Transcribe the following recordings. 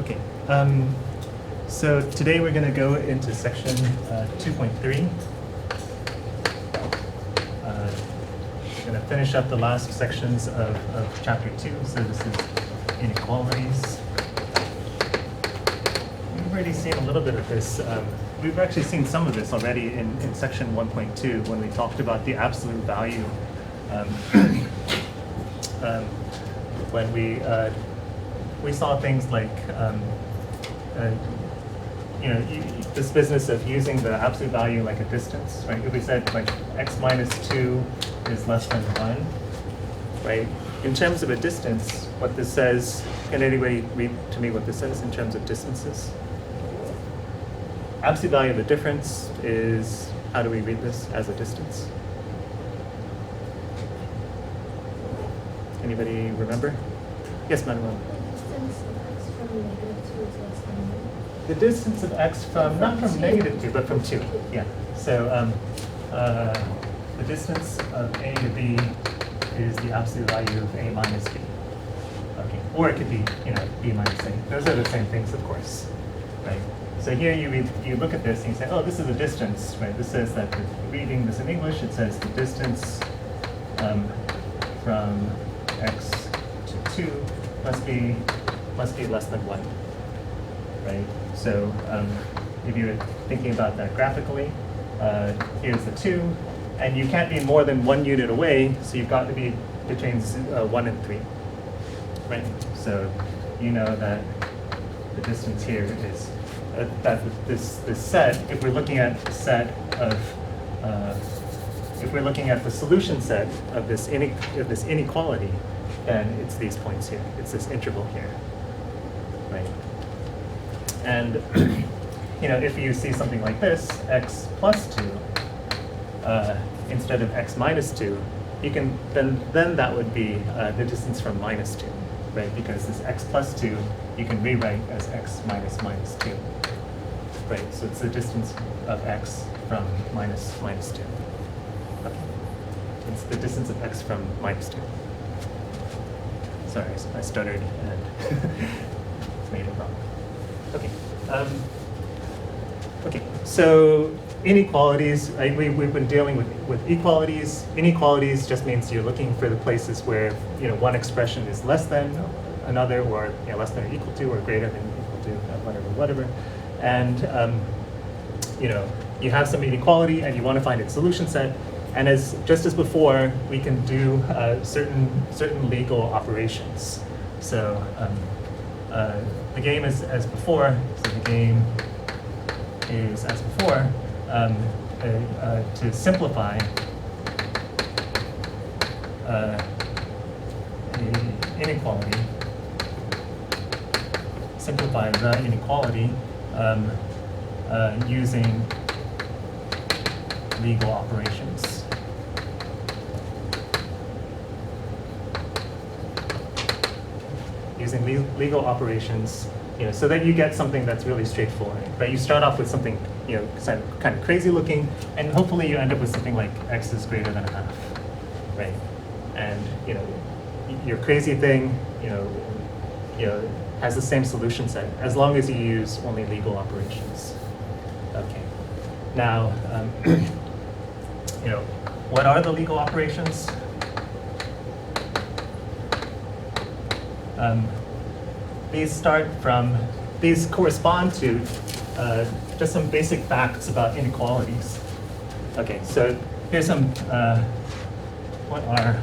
Okay, so today we're going to go into section 2.3. We're going to finish up the last sections of chapter 2, so this is inequalities. We've already seen a little bit of this. We've actually seen some of this already in section 1.2 when we talked about the absolute value. When we saw things like this business of using the absolute value like a distance, right? If we said like x minus 2 is less than 1, right? In terms of a distance, what this says, can anybody read to me what this says in terms of distances? Absolute value of the difference is, how do we read this as a distance? Anybody remember? Yes, Manuel. The distance of x from, not from negative 2, but from 2. Yeah. So the distance of a to b is the absolute value of a minus b. Okay. Or it could be, b minus a. Those are the same things, of course, right? So here you look at this and you say, oh, this is a distance, right? This says that, reading this in English, it says the distance from x to 2 must be less than 1, right? So if you're thinking about that graphically, here's the 2, and you can't be more than 1 unit away, so you've got to be between 1 and 3, right? So you know that the distance here is that this set. If we're looking at the set of, if we're looking at the solution set of this inequality, then it's these points here. It's this interval here, right? And if you see something like this, x plus 2 instead of x minus 2, you can then that would be the distance from minus 2, right? Because this x plus 2 you can rewrite as x minus 2, right? So it's the distance of x from minus 2. Okay. It's the distance of x from minus 2. Sorry, I stuttered and made it wrong. Okay. Okay. So inequalities. We've been dealing with equalities. Inequalities just means you're looking for the places where one expression is less than another, or less than or equal to, or greater than or equal to, whatever. And you have some inequality and you want to find its solution set. And just as before, we can do certain legal operations. So the game is as before. So the game is as before. To simplify inequality, simplify the inequality using legal operations. Using legal operations, so that you get something that's really straightforward, right? You start off with something, kind of crazy looking, and hopefully you end up with something like x is greater than a half, right? And your crazy thing, has the same solution set as long as you use only legal operations. Okay. Now, what are the legal operations? These correspond to just some basic facts about inequalities. Okay, so here's some, what are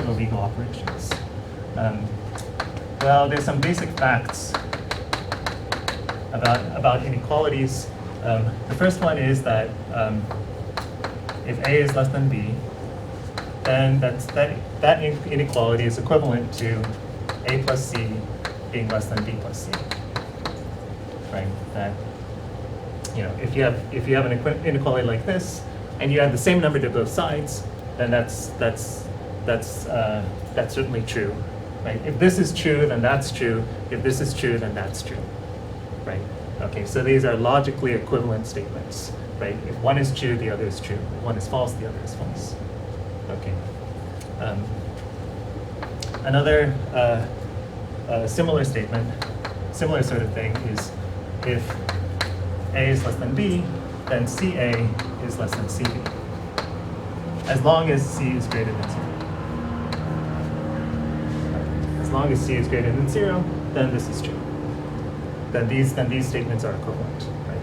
the legal operations? Well, there's some basic facts about inequalities. The first one is that if A is less than B, then that inequality is equivalent to A plus C being less than B plus C, right? That if you have an inequality like this, and you add the same number to both sides, then that's certainly true, right? If this is true, then that's true. If this is true, then that's true, right? Okay, so these are logically equivalent statements, right? If one is true, the other is true. If one is false, the other is false. Okay. Another a similar statement, similar sort of thing is if A is less than B, then CA is less than CB, as long as C is greater than 0. As long as C is greater than 0, then this is true. Then these statements are equivalent, right?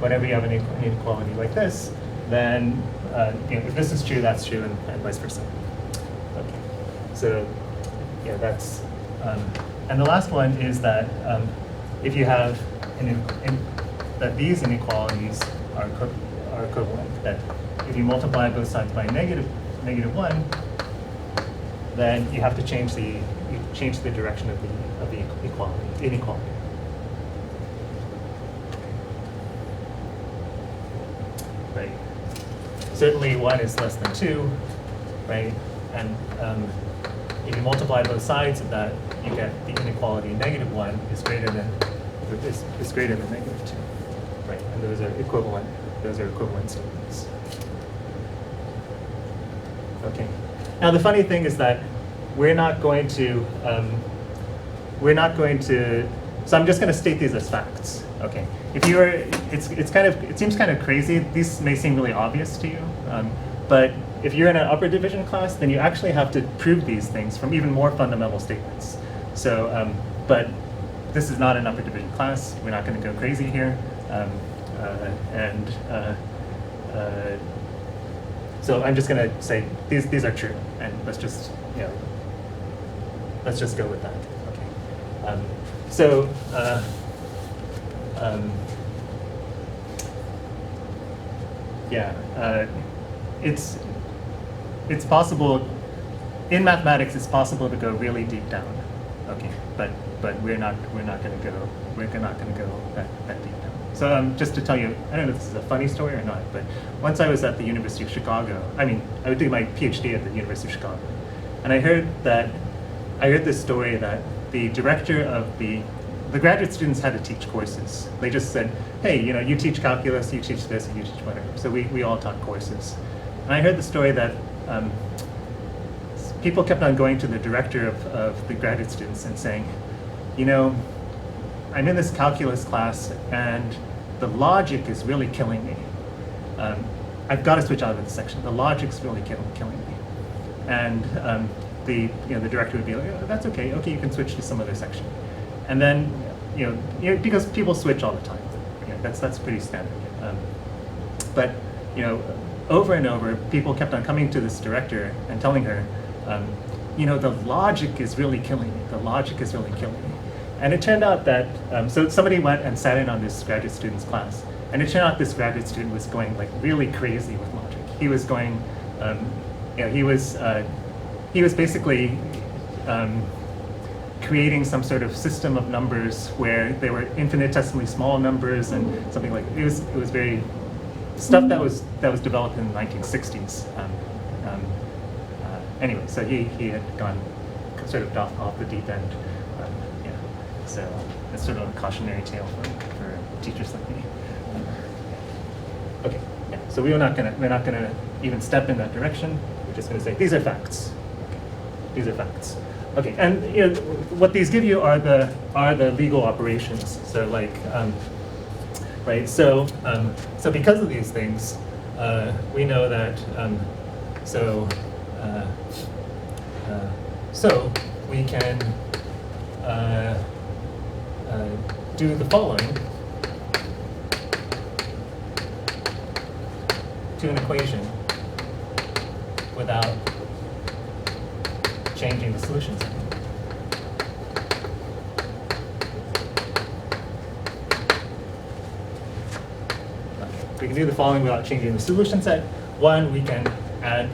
Whenever you have an inequality like this, then if this is true, that's true, and vice versa. Okay. So yeah, that's and the last one is that if you have that these inequalities are equivalent, that if you multiply both sides by -1, then you have to change the direction of the inequality. Right. Certainly 1 is less than 2, right? And if you multiply both sides of that, you get the inequality -1 is greater than -2, right? And those are equivalent statements. Okay. Now the funny thing is that we're not going to. So I'm just going to state these as facts. Okay. If you are, it seems kind of crazy. These may seem really obvious to you, but if you're in an upper division class, then you actually have to prove these things from even more fundamental statements. So, but this is not an upper division class. We're not going to go crazy here, so I'm just going to say these are true, and let's just go with that. Okay. It's possible in mathematics. It's possible to go really deep down. Okay, but we're not going to go that deep down. So just to tell you, I don't know if this is a funny story or not, but once I was at the University of Chicago. I would do my PhD at the University of Chicago, and I heard this story that the director of the graduate students had to teach courses. They just said, hey, you teach calculus, you teach this, and you teach whatever. So we all taught courses. And I heard the story that people kept on going to the director of the graduate students and saying, I'm in this calculus class and the logic is really killing me. I've got to switch out of this section. The logic's really killing me. And the director would be like, oh, that's okay. Okay, you can switch to some other section. And then, because people switch all the time. That's pretty standard. But over and over, people kept on coming to this director and telling her, the logic is really killing me. The logic is really killing me. And it turned out that, so somebody went and sat in on this graduate student's class, and it turned out this graduate student was going like really crazy with logic. He was going, he was basically creating some sort of system of numbers where they were infinitesimally small numbers and something like it was very stuff that was developed in the 1960s. Anyway, so he had gone sort of off the deep end. So it's sort of a cautionary tale for teachers like me. Okay, yeah. So we're not gonna even step in that direction. We're just gonna say these are facts. Okay. These are facts. Okay, and what these give you are the legal operations. So like, right. So because of these things, we know that. So we can do the following to an equation without changing the solutions. We can do the following without changing the solution set. One, we can add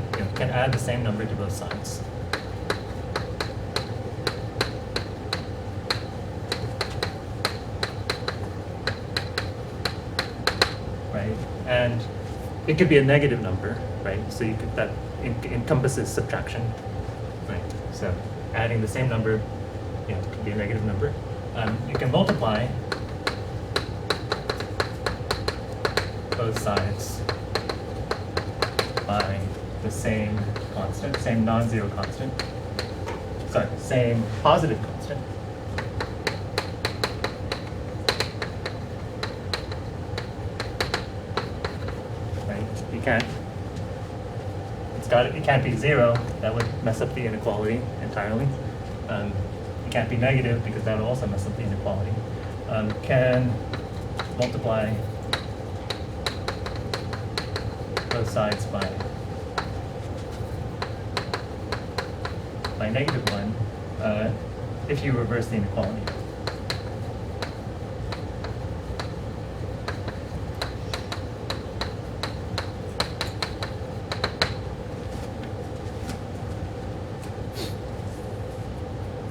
the same number to both sides. Right, and it could be a negative number, right? So that encompasses subtraction, right? So adding the same number, could be a negative number. You can multiply both sides by the same constant, same non-zero constant. Sorry, same positive constant. it can't be 0. That would mess up the inequality entirely. It can't be negative because that would also mess up the inequality. Can multiply both sides by -1 if you reverse the inequality.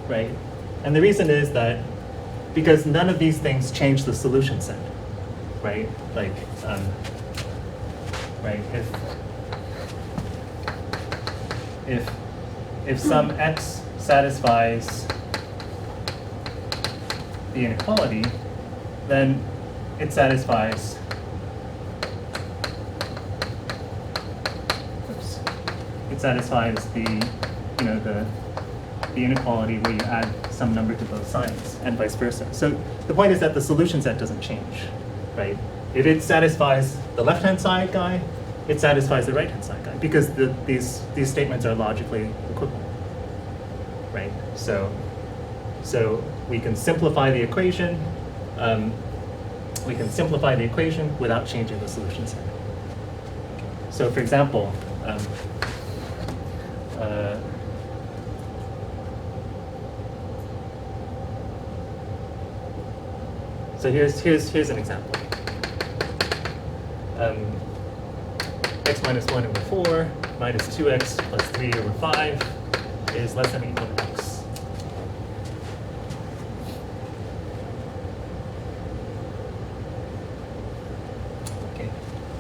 Right? And the reason is that because none of these things change the solution set, right? Like, right, if some x satisfies the inequality, then it satisfies the inequality where you add some number to both sides and vice versa. So the point is that the solution set doesn't change, right? If it satisfies the left-hand side guy, it satisfies the right-hand side guy because these statements are logically equivalent, right? So we can simplify the equation. Without changing the solution set. So for example, so here's an example. X minus 1 over 4 minus 2x plus 3 over 5 is less than or equal to x. Okay,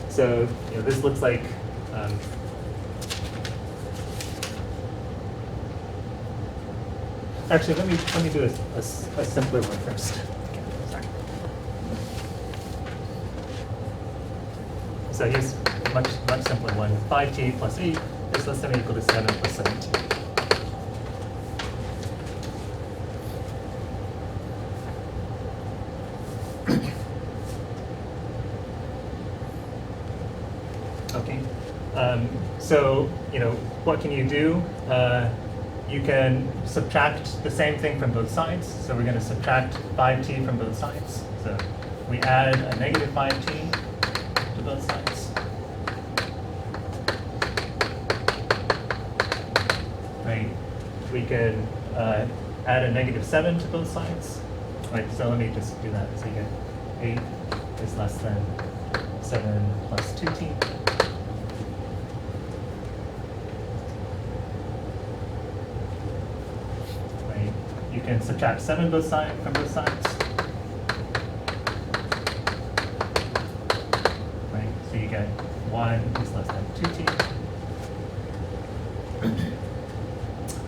so this looks like actually let me do a simpler one first. So here's a much simpler one. 5t plus 8 is less than or equal to 7 plus 17. Okay. So what can you do? You can subtract the same thing from both sides. So we're going to subtract 5t from both sides. So we add a negative 5t to both sides. Right. We can add a negative 7 to both sides. Right. So let me just do that. So you get 8 is less than 7 plus 2t. You can subtract 7 from both sides. Right, so you get 1 is less than 2t.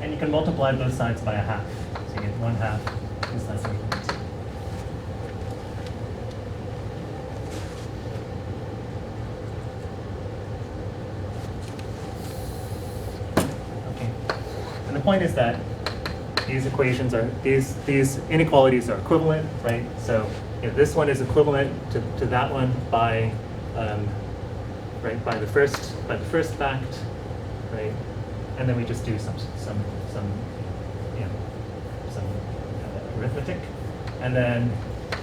And you can multiply both sides by a half. So you get 1/2 is less than or equal to 2. Okay. And the point is that these equations are these inequalities are equivalent, right? So this one is equivalent to that one by by the first fact, right? And then we just do some arithmetic, and then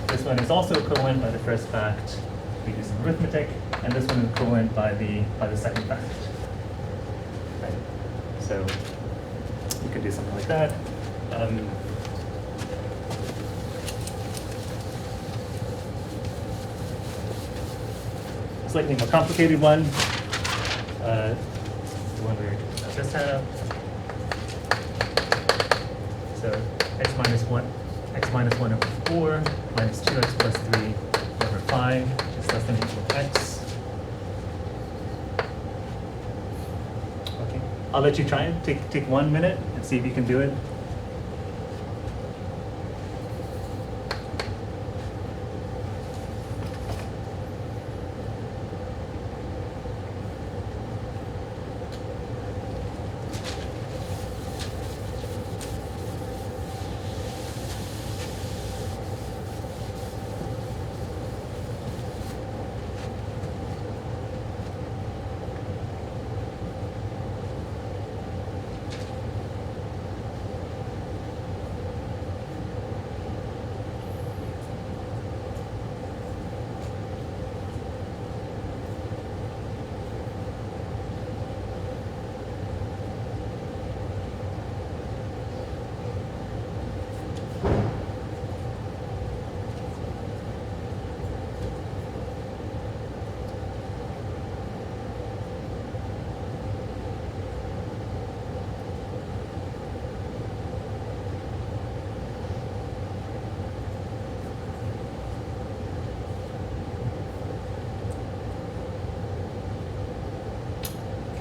this one is also equivalent by the first fact. We do some arithmetic, and this one is equivalent by the second fact, right? So you could do something like that. Slightly more complicated one. The one we just had. So x minus 1 over 4 minus 2x plus 3 over 5 is less than or equal to x. Okay, I'll let you try it. Take 1 minute and see if you can do it.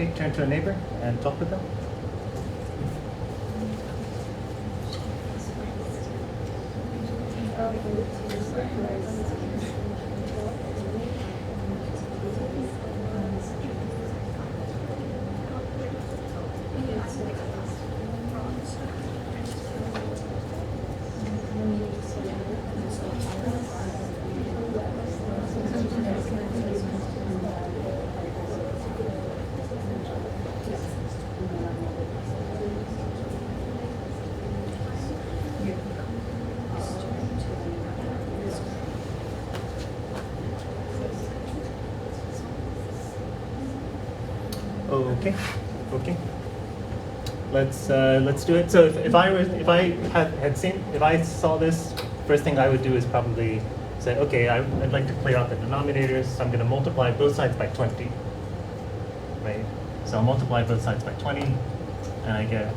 turn to a neighbor and talk with them. Okay, okay. Let's do it. So if I saw this, first thing I would do is probably say, okay, I'd like to clear out the denominators, so I'm going to multiply both sides by 20, right? So I'll multiply both sides by 20, and I get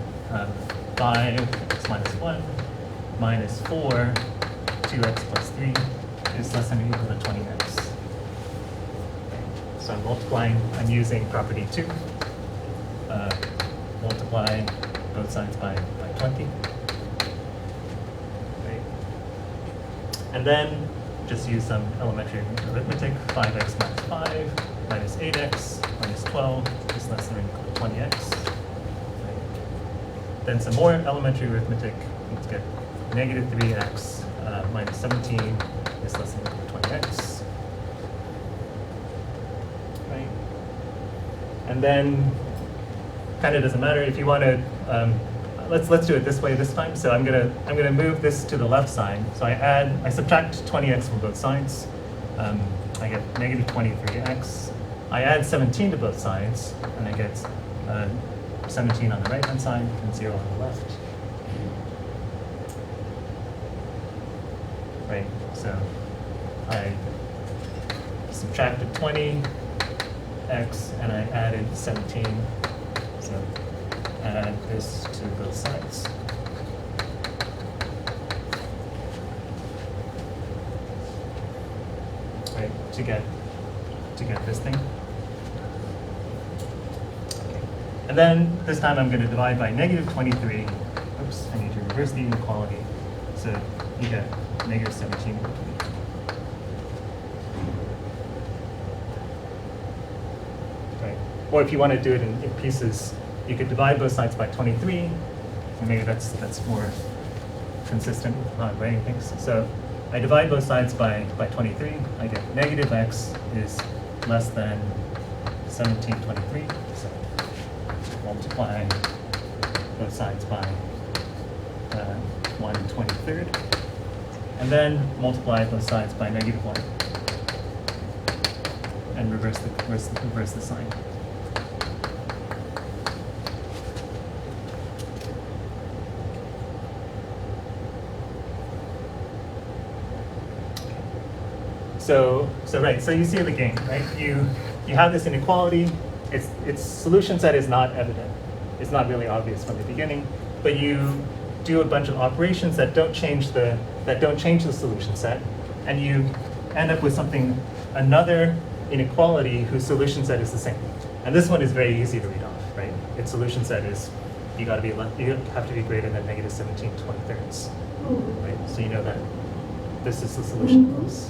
5x minus 1 minus 4, 2x plus 3 is less than or equal to 20x. So I'm multiplying, I'm using property 2. Multiply both sides by 20. Right. And then just use some elementary arithmetic. 5x minus 5 minus 8x minus 12 is less than or equal to 20x. Right. Then some more elementary arithmetic. Let's get negative 3x minus 17 is less than or equal to 20x. Right. And then kind of doesn't matter if you want to. Let's do it this way this time. So I'm gonna move this to the left side. So I subtract 20x from both sides. I get negative 23x. I add 17 to both sides, and I get 17 on the right hand side and 0 on the left. Right. So I subtracted 20x and I added 17. So add this to both sides. Right, to get this thing. Okay. And then this time I'm going to divide by negative 23. Oops, I need to reverse the inequality. So you get negative 17 over 23. Or if you want to do it in pieces, you could divide both sides by 23, and maybe that's more consistent with not writing things. So I divide both sides by 23. I get negative x is less than 1723. So multiply both sides by 1/23, and then multiply both sides by negative 1, and reverse the sign. So you see the game, right? You have this inequality. Its solution set is not evident. It's not really obvious from the beginning, but you do a bunch of operations that don't change the solution set, and you end up with another inequality whose solution set is the same. And this one is very easy to read off, right? Its solution set is you have to be greater than negative 17/23, right? So you know that this is the solution for this.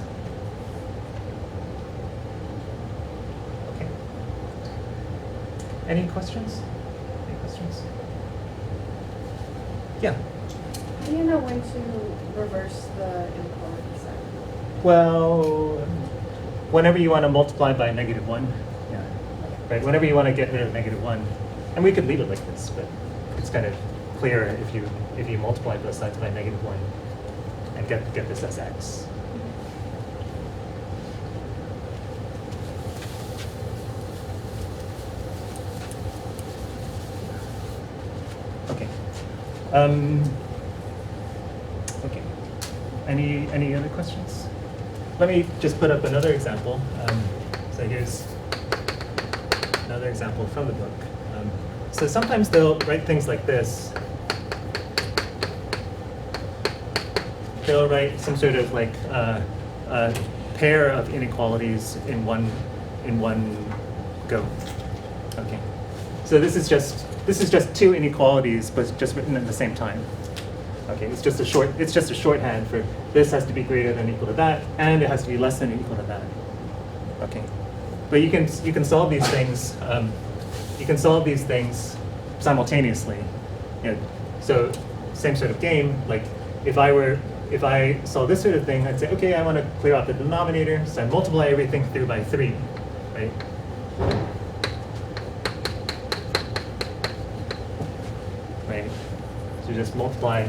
Any questions? Any questions? Yeah. How do you know when to reverse the inequality sign? Well, whenever you want to multiply by negative 1, yeah, right. Whenever you want to get rid of negative 1, and we could leave it like this, but it's kind of clearer if you multiply both sides by negative 1 and get this as x. Okay. Okay. Any other questions? Let me just put up another example. So here's another example from the book. So sometimes they'll write things like this. They'll write some sort of like a pair of inequalities in one go. Okay. So this is just two inequalities, but just written at the same time. Okay, it's just a shorthand for this has to be greater than or equal to that, and it has to be less than or equal to that. Okay, but you can solve these things. You can solve these things simultaneously. You know, so same sort of game. Like if I saw this sort of thing, I'd say, okay, I want to clear out the denominator, so I multiply everything through by 3, right? Right. So just multiply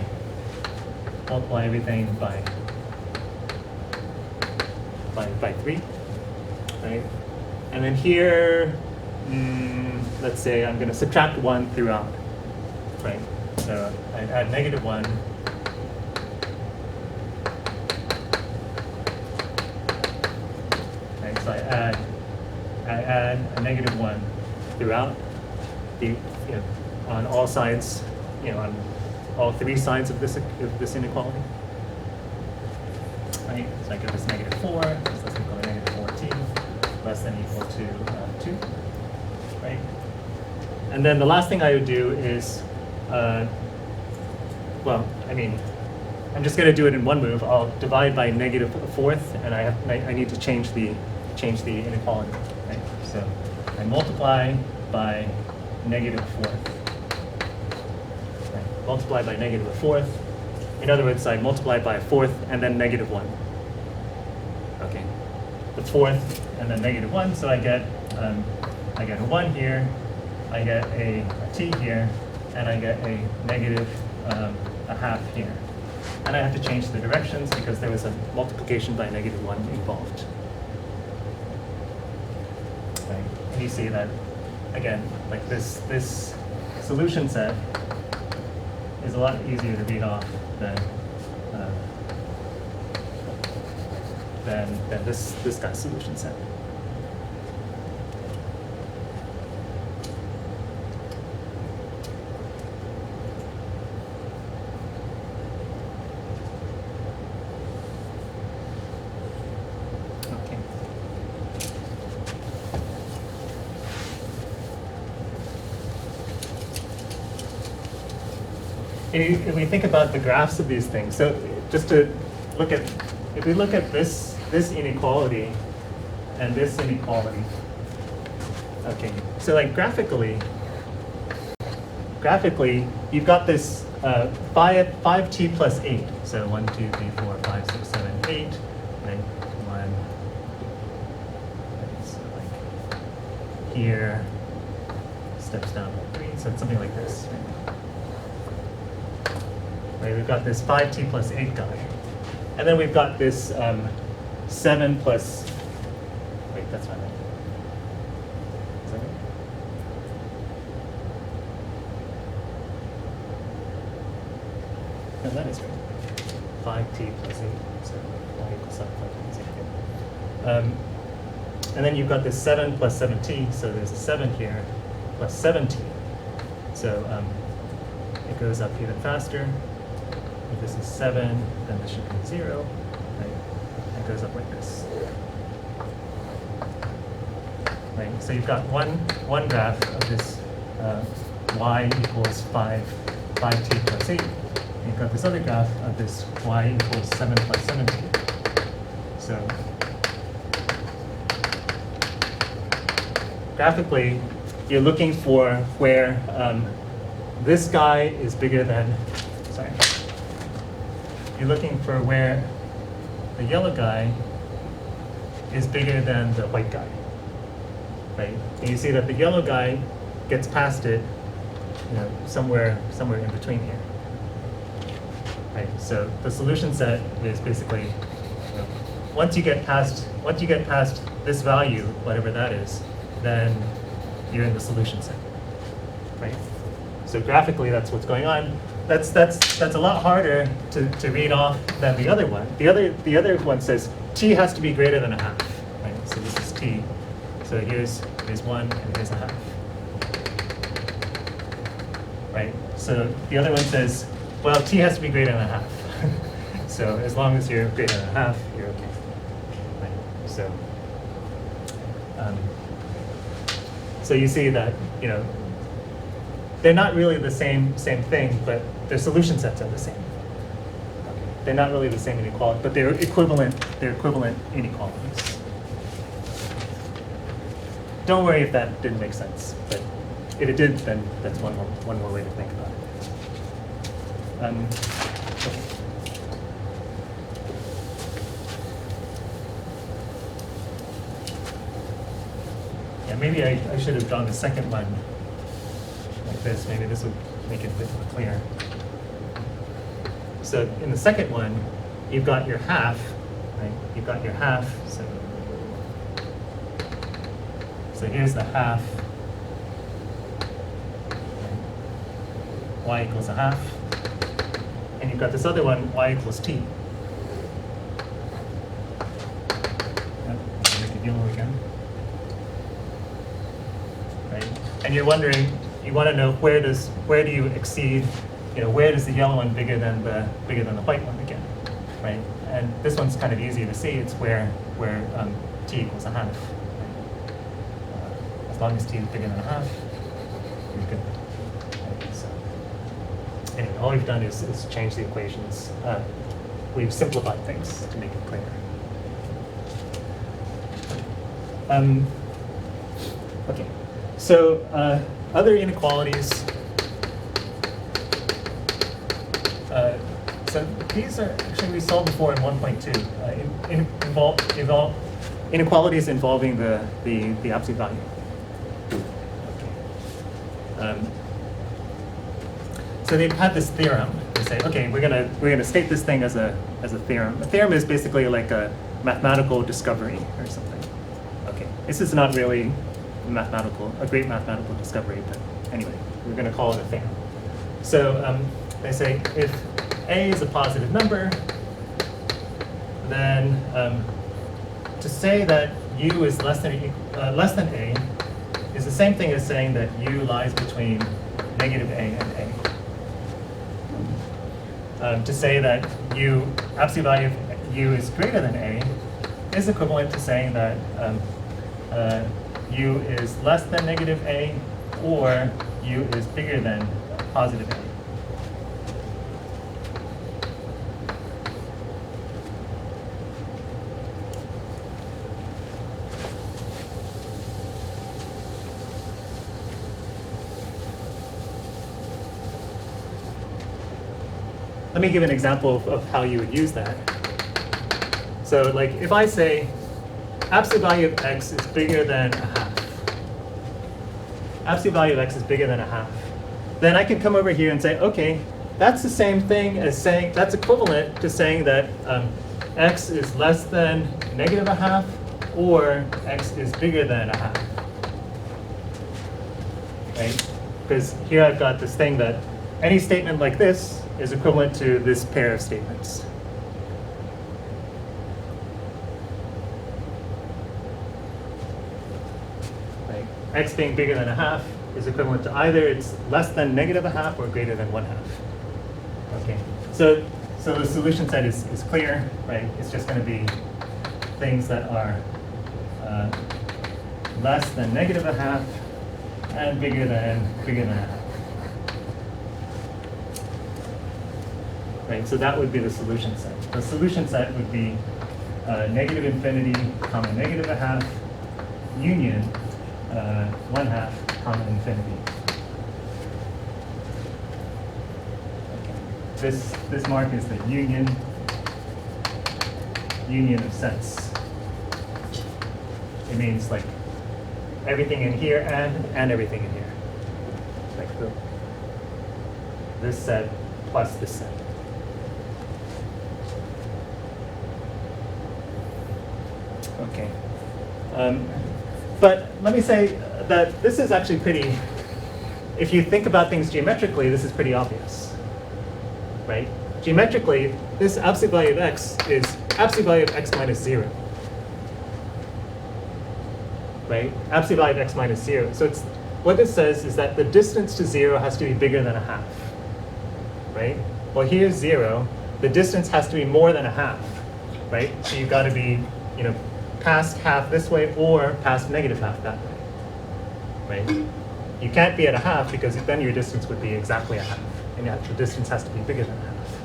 everything by 3, right? And then here, let's say I'm going to subtract 1 throughout, right? So I add -1. Right, so I add a -1 throughout on all sides, on all 3 sides of this inequality. Right, so I get this -4, this less than or equal to -14, less than or equal to 2, right? And then the last thing I would do is, I'm just going to do it in one move. I'll divide by -1/4, and I need to change the inequality. Right? So I multiply by -1/4. Right? Multiply by -1/4. In other words, I multiply by 1/4 and then -1. Okay, the 4th and then -1. So I get a 1 here, I get a t here, and I get a -1/2 here. And I have to change the directions because there was a multiplication by -1 involved. Right. And you see that, again, like this solution set is a lot easier to read off than this guy's solution set. If we think about the graphs of these things, so just to look at, if we look at this inequality and this inequality, okay, so like graphically, you've got this 5t plus 8, so 1, 2, 3, 4, 5, 6, 7, 8, right? 1, right, so like here, steps down by 3, so it's something like this, right? Right, we've got this 5t plus 8 guy. And then we've got this 7 plus, wait, that's not right. Is that right? No, that is right. 5t plus 8, so y equals 7, 5 plus 8. And then you've got this 7 plus 7t, so there's a 7 here, plus 7t. So it goes up even faster. If this is 7, then this should be 0. Right? It goes up like this. Right? So you've got one graph of this y equals 5t plus 8. And you've got this other graph of this y equals 7 plus 7t. So graphically, you're looking for where this guy is bigger than, sorry. You're looking for where the yellow guy is bigger than the white guy, right? And you see that the yellow guy gets past it, somewhere in between here, right? So the solution set is basically, once you get past this value, whatever that is, then you're in the solution set, right? So graphically, that's what's going on. That's a lot harder to read off than the other one. The other one says t has to be greater than 1/2. Right? So this is t. So here's 1 and here's 1/2. Right? So the other one says, well, t has to be greater than 1/2. So as long as you're greater than 1/2, you're okay. Right? So you see that they're not really the same thing, but their solution sets are the same. They're not really the same inequality, but they're equivalent inequalities. Don't worry if that didn't make sense, but if it did, then that's one more way to think about it. Okay. Yeah, maybe I should have drawn the second one like this. Maybe this would make it a bit more clear. So in the second one, you've got your half, right? You've got your half. So here's the half. Y equals a half. And you've got this other one, y equals t. Make it yellow again. Right? And you're wondering, you want to know where do you exceed, where does the yellow one bigger than the white one again, right? And this one's kind of easy to see. It's where t equals a half. As long as t is bigger than a half, you're good. Right? So anyway, all we've done is change the equations. We've simplified things to make it clearer. Okay, so other inequalities. So these are actually we solved before in 1.2. Inequalities involving the absolute value. Okay. So they've had this theorem. They say, okay, we're gonna state this thing as a theorem. A theorem is basically like a mathematical discovery or something. Okay, this is not really a great mathematical discovery, but anyway, we're going to call it a theorem. So they say if a is a positive number, then to say that u is less than a is the same thing as saying that u lies between negative a and a. To say that absolute value of u is greater than a is equivalent to saying that u is less than negative a or u is bigger than positive a. Let me give an example of how you would use that. So like if I say absolute value of x is bigger than a half. Absolute value of x is bigger than a half. Then I can come over here and say, okay, that's the same thing as saying, that's equivalent to saying that x is less than negative a half or x is bigger than a half. Right? Because here I've got this thing that any statement like this is equivalent to this pair of statements. Right? X being bigger than a half is equivalent to either it's less than negative a half or greater than 1/2. Okay, so the solution set is clear, right? It's just going to be things that are less than negative a half and bigger than a half. Right, so that would be the solution set. The solution set would be negative infinity, comma negative a half, union 1/2, comma infinity. Okay. This mark is the union of sets. It means like everything in here and everything in here. Like this set plus this set. Okay. But let me say that this is actually pretty, if you think about things geometrically, this is pretty obvious, right? Geometrically, this absolute value of x is absolute value of x minus 0, right? Absolute value of x minus 0. So it's, what this says is that the distance to 0 has to be bigger than a half, right? Well, here's 0. The distance has to be more than a half, right? So you've got to be, past half this way or past negative half that way, right? You can't be at a half because then your distance would be exactly a half. And the distance has to be bigger than a half.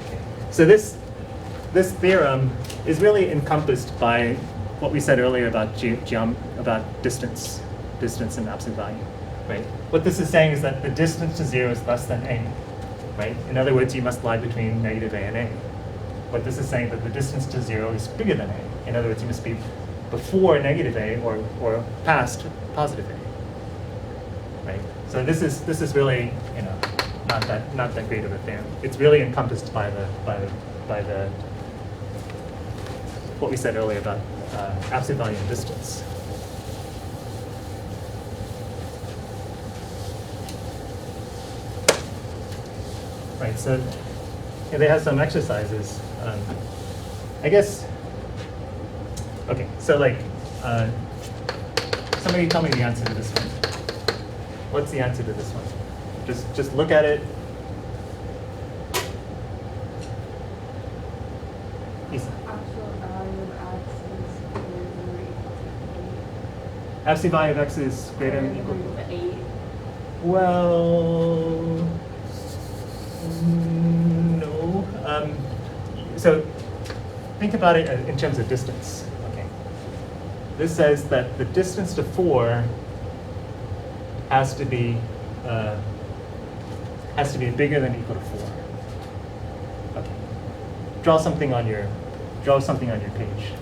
Okay. So this theorem is really encompassed by what we said earlier about distance and absolute value, right? What this is saying is that the distance to 0 is less than a, right? In other words, you must lie between negative a and a. What this is saying that the distance to 0 is bigger than a. In other words, you must be before negative a or past positive a, right? So this is really, you know, not that great of a theorem. It's really encompassed by the what we said earlier about absolute value and distance. Right, so yeah, they have some exercises. I guess, okay, so like, somebody tell me the answer to this one. What's the answer to this one? Just look at it. Isa. Absolute value of x is greater than or equal to 8. Well, no. So think about it in terms of distance. Okay. This says that the distance to 4 has to be bigger than or equal to 4. Okay. Draw something on your page.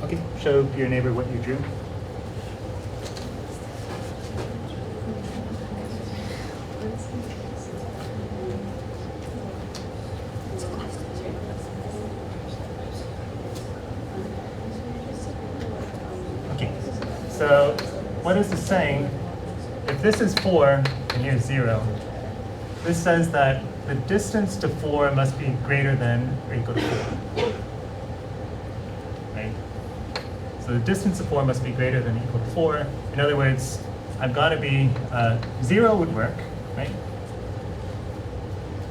Okay, show your neighbor what you drew. Okay, so what is this saying? If this is 4 and here's 0, this says that the distance to 4 must be greater than or equal to 4. Right? So the distance to 4 must be greater than or equal to 4. In other words, I've got to be, 0 would work, right?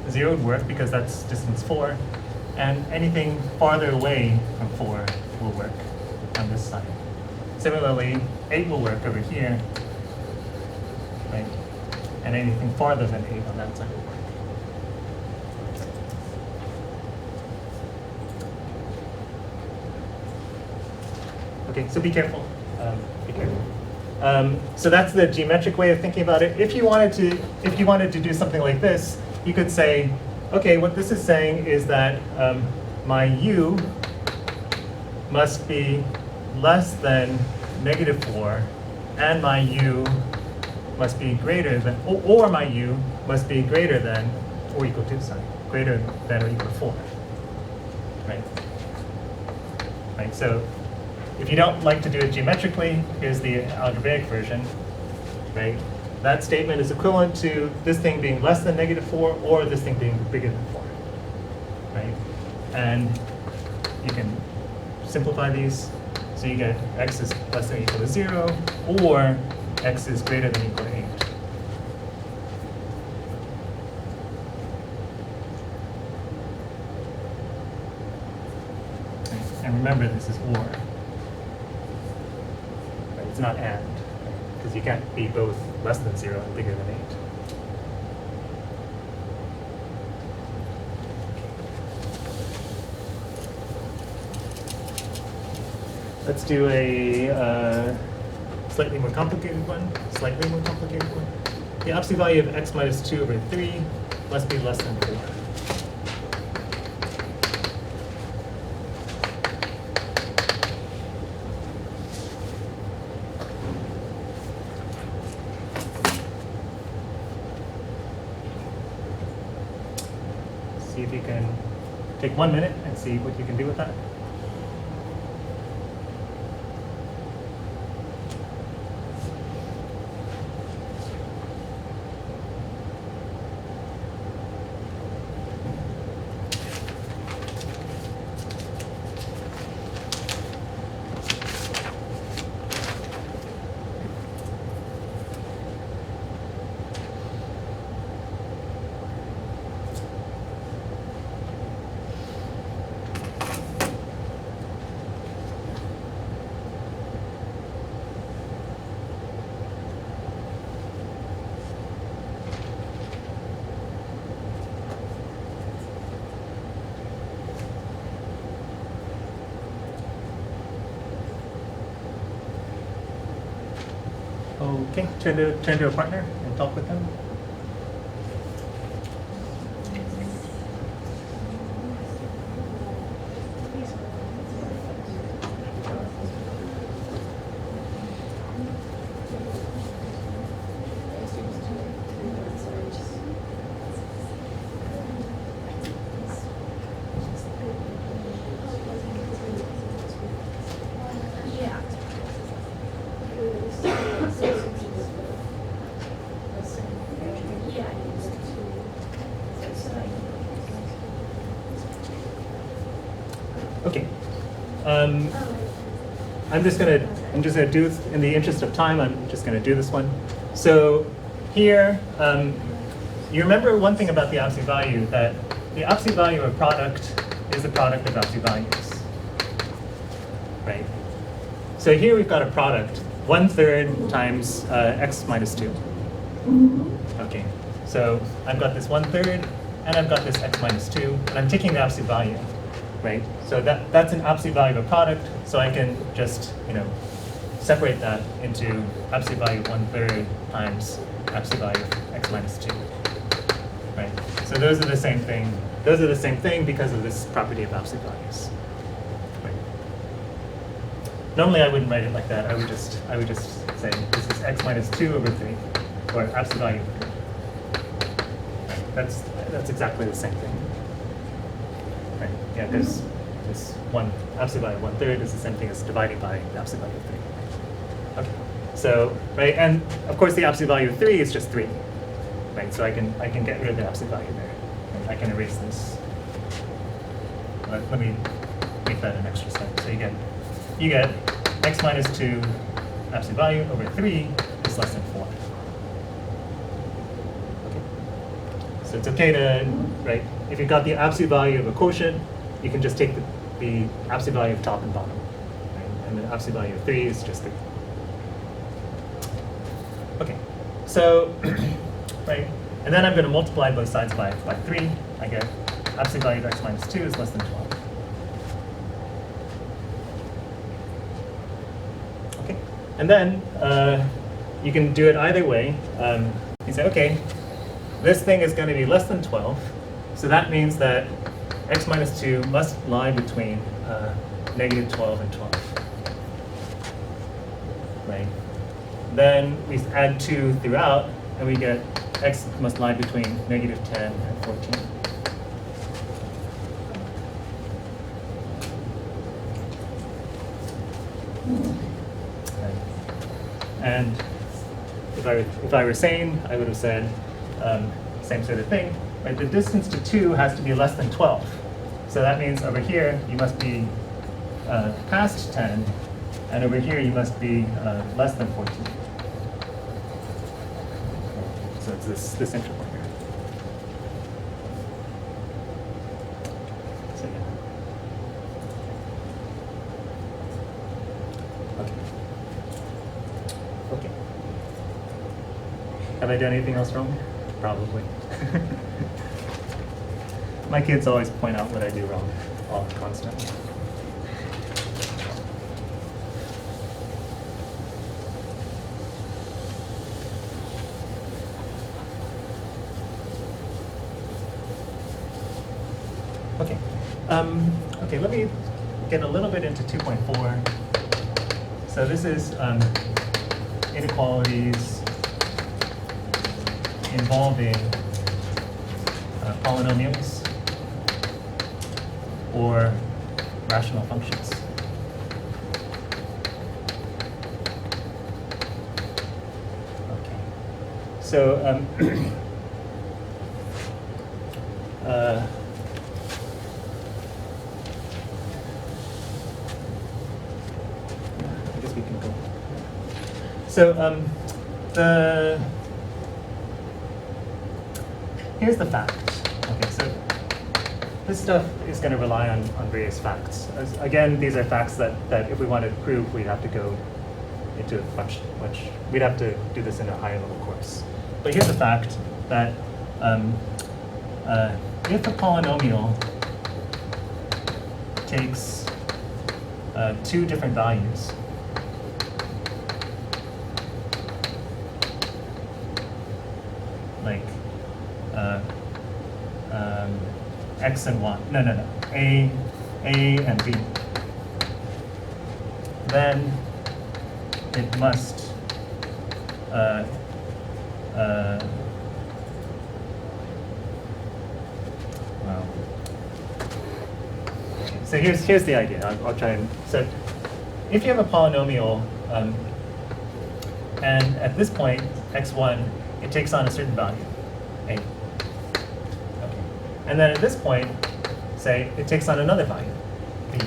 0 would work because that's distance 4. And anything farther away from 4 will work on this side. Similarly, 8 will work over here, right? And anything farther than 8 on that side will work. Okay, so be careful. Be careful. So that's the geometric way of thinking about it. If you wanted to do something like this, you could say, okay, what this is saying is that my u must be less than -4, and my u must be greater than, or my u must be greater than or equal to, greater than or equal to 4. Right? Right. So if you don't like to do it geometrically, here's the algebraic version, right? That statement is equivalent to this thing being less than -4 or this thing being bigger than 4, right? And you can simplify these. So you get x is less than or equal to 0 or x is greater than or equal to 8. And remember, this is or. It's not and, because you can't be both less than 0 and bigger than 8. Let's do a slightly more complicated one. The absolute value of x minus 2 over 3 must be less than 4. See if you can take 1 minute and see what you can do with that. Okay, turn to a partner and talk with them. Okay. I'm just gonna do, in the interest of time, I'm just gonna do this one. So here, you remember one thing about the absolute value, that the absolute value of a product is the product of absolute values, right? So here we've got a product, 1/3 times x minus 2. Okay, so I've got this 1/3, and I've got this x minus 2, and I'm taking the absolute value, right? So that's an absolute value of a product, so I can just, separate that into absolute value of 1/3 times absolute value of x minus 2, right? So those are the same thing. Those are the same thing because of this property of absolute values. Right. Normally I wouldn't write it like that. I would just say this is x minus 2 over 3, or absolute value of 3. Right. That's exactly the same thing. Right. Yeah, because this one absolute value of 1/3 is the same thing as dividing by the absolute value of 3. Okay. So, right, and of course the absolute value of 3 is just 3. Right, so I can get rid of the absolute value there. Right? I can erase this. Let me make that an extra step. So you get x minus 2 absolute value over 3 is less than 4. Okay. So it's okay to, right, if you've got the absolute value of a quotient, you can just take the absolute value of top and bottom. Right? And the absolute value of 3 is just 3. Okay, so, right, and then I'm going to multiply both sides by 3. I get absolute value of x minus 2 is less than 12. Okay, and then you can do it either way. You say, okay, this thing is going to be less than 12, so that means that x minus 2 must lie between negative 12 and 12. Right? Then we add 2 throughout, and we get x must lie between negative 10 and 14. Right. And if I were sane, I would have said same sort of thing. Right? The distance to 2 has to be less than 12. So that means over here you must be past 10, and over here you must be less than 14. So it's this interval here. So yeah. Okay. Have I done anything else wrong? Probably. My kids always point out what I do wrong, all constantly. Okay. Okay, let me get a little bit into 2.4. So this is inequalities involving polynomials or rational functions. Okay. So I guess we can go. So here's the fact. Okay, so this stuff is going to rely on various facts. Again, these are facts that if we want to prove, we'd have to go into much, we'd have to do this in a higher level course. But here's the fact that if a polynomial takes 2 different values, like x and y. No, a and b. Then it must well. Okay, so here's the idea. I'll try and so if you have a polynomial and at this point x1 it takes on a certain value a. Okay, and then at this point say it takes on another value b.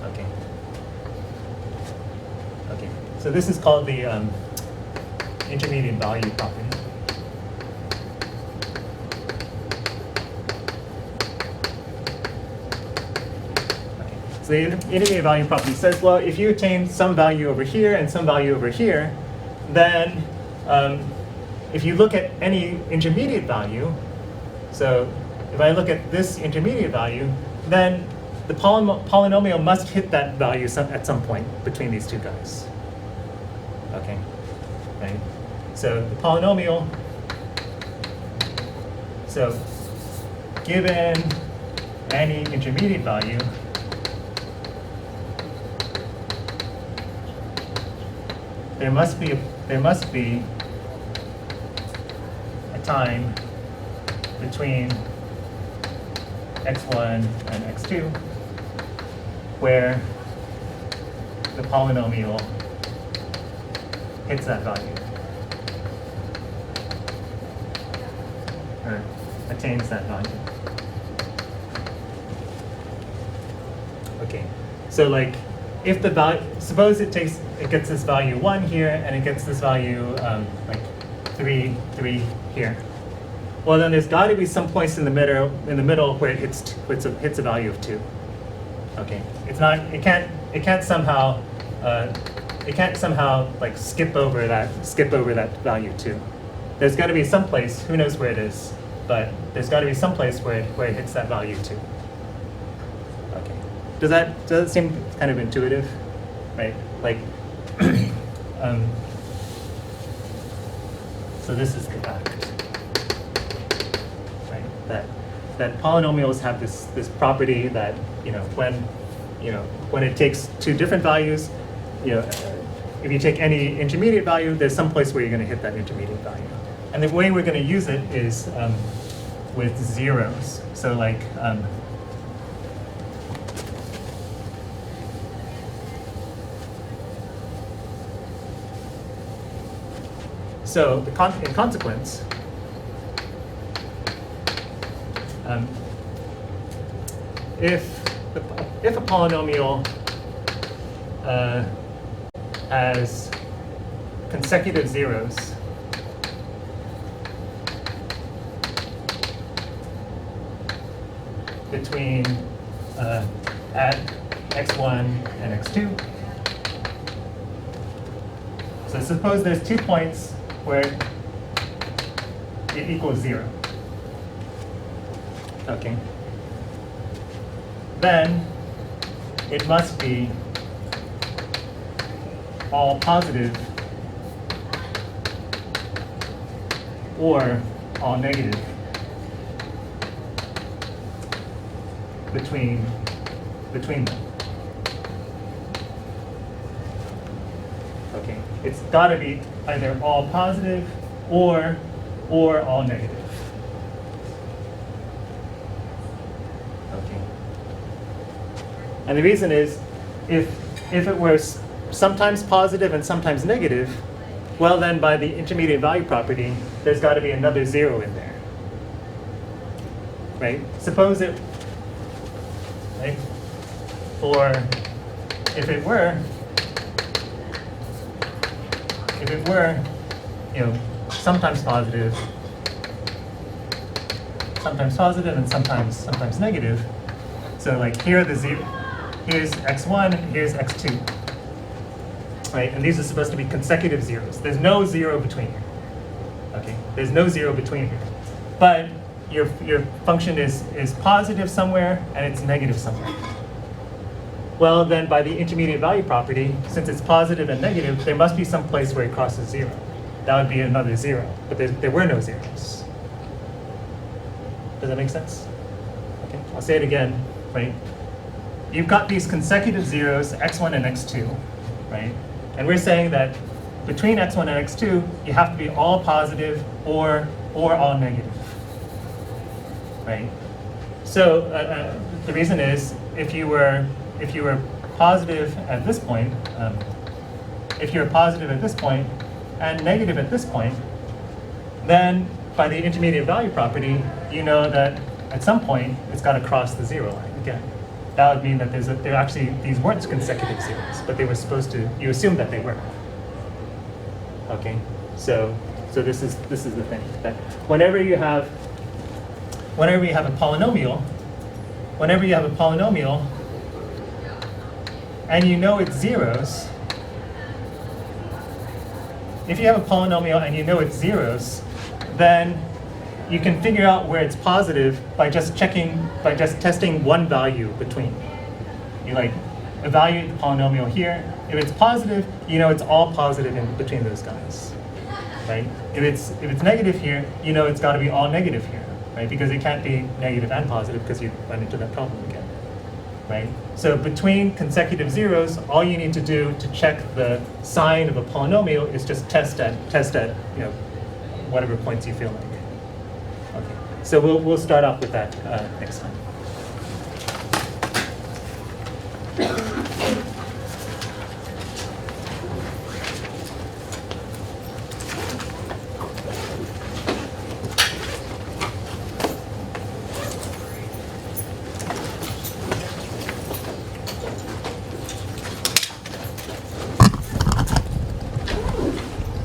Okay. Okay. So this is called the intermediate value property. Okay. So the intermediate value property says, well, if you attain some value over here and some value over here, then if you look at any intermediate value, so if I look at this intermediate value, then the polynomial must hit that value at some point between these two guys. Okay, right? So the polynomial, so given any intermediate value, there must be a time between x1 and x2 where the polynomial hits that value or attains that value. Okay, so like if the value, suppose it gets this value 1 here and it gets this value like 3 here. Well, then there's got to be some points in the middle where it hits a value of 2. Okay, it can't somehow like skip over that value 2. There's got to be some place, who knows where it is, but there's got to be some place where it hits that value 2. Okay, does that seem kind of intuitive, right? Like, so this is the fact. That polynomials have this property that when it takes two different values, if you take any intermediate value, there's some place where you're going to hit that intermediate value. And the way we're going to use it is with zeros. So like so in consequence, if a polynomial has consecutive zeros, between at x1 and x2, so suppose there's 2 points where it equals 0. Okay. Then it must be all positive or all negative between them. Okay. It's got to be either all positive or all negative. And the reason is, if it were sometimes positive and sometimes negative, well then by the intermediate value property, there's got to be another 0 in there, right? Suppose it, right? Or if it were, sometimes positive and sometimes negative. So like here are the 0. Here's x1, here's x2, right? And these are supposed to be consecutive zeros. There's no 0 between here. Okay, there's no 0 between here. But your function is positive somewhere and it's negative somewhere. Well, then by the intermediate value property, since it's positive and negative, there must be some place where it crosses 0. that would be another 0. But there were no zeros. Does that make sense? Okay, I'll say it again, right? You've got these consecutive zeros, x1 and x2, right? And we're saying that between x1 and x2, you have to be all positive or all negative, right? So the reason is, if you were positive at this point, if you're positive at this point and negative at this point, then by the intermediate value property, you know that at some point it's got to cross the 0 line again. That would mean that these weren't consecutive zeros, but they were supposed to. You assume that they were. Okay, so this is the thing, that whenever you have a polynomial, and you know it's zeros. If you have a polynomial and you know it's zeros, then you can figure out where it's positive by just testing one value between. You evaluate the polynomial here. If it's positive, you know it's all positive in between those guys, right? If it's negative here, you know it's got to be all negative here, right? Because it can't be negative and positive because you run into that problem again, right? So between consecutive zeros, all you need to do to check the sign of a polynomial is just test at whatever points you feel like. Okay, so we'll start off with that next time.